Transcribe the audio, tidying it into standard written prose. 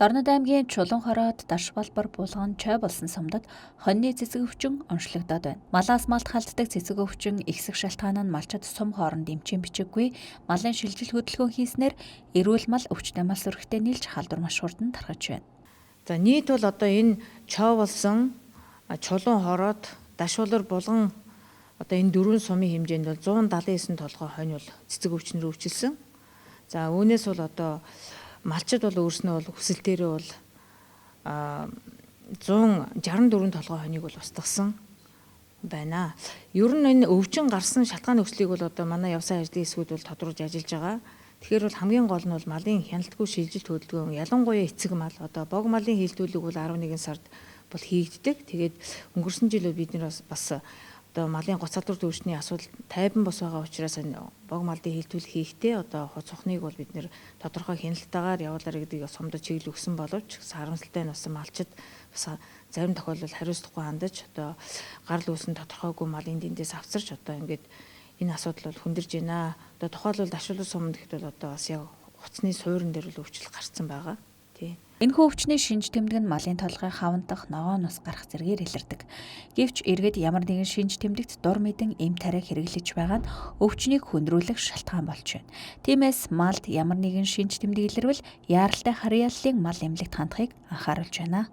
Дорнод аймгийн Чулуун хороод Дашбалбар булган чой болсон сумдад хоньны цэцэг өвчин онцлогдоод байна. Малаас малд халддаг цэцэг өвчин ихсэх шалтгаан нь малчид сум хооронд эмчийн бичиггүй малын шилжил хөдөлгөөн хийснээр эрүүл мал өвчтөе мал сүрэгтэй нийлж халдвар маш хурдан тархаж байна. За нийт бол одоо энэ чой болсон Чулуун хороод Дашбалбар булган одоо энэ дөрвөн сумын хэмжээнд бол 179 толгой хонь бол цэцэг өвчнөр өвчлсөн. За үүнээс бол одоо малчид бол өөрснөө бол хүсэлтээрээ бол 164 толгой хоньыг бол устгасан байна. Ер нь энэ өвчин гарсан шалтгааны өслийг бол одоо манай явсан ажлын хэсгүүд бол тодруулж ажиллаж байгаа. Тэгэхээр бол хамгийн гол нь бол малын хяналтгүй шилжилт хөдөлгөөн, ялангуяа эцэг мал одоо бог малын хийлтүүлэг бол 11 сард бол хийгддэг. Тэгээд өнгөрсөн жил бид нар бас одоо малын гоц салбар төвчний асуудал тайван бос байгаа учраас бог малын хийлтүүлэг хийхдээ одоо хуц ухныг бол бид нэр тодорхой хяналтайгаар явуулаарай гэдгийг сумдад чиглэл өгсөн боловч харамсалтай нь бас малчид бас зарим тохиолдолд хариуцлагагүй хандаж одоо гарал үүсэн тодорхойгүй малын дэндээс авчирч одоо ингээд энэ асуудал бол хүндэрж байна. Одоо тухайлбал Дашбалбар сумд гэхэд бол одоо бас яг хуцсны суурин дээр бол өвчлөл гарцсан байгаа. Энэхүү өвчний шинж тэмдэг нь малын толгой хавандах, ногоон ус гарах зэргээр илэрдэг. Гэвч иргэд ямар нэгэн шинж тэмдэгт дур мэдэн эм тариа хэрэглэж байгаа нь өвчнийг хүндрүүлэх шалтгаан болж байна. Тиймээс малд ямар нэгэн шинж тэмдэг илэрвэл яаралтай харьяаллын мал эмнэлэгт хандахыг анхааруулж байна.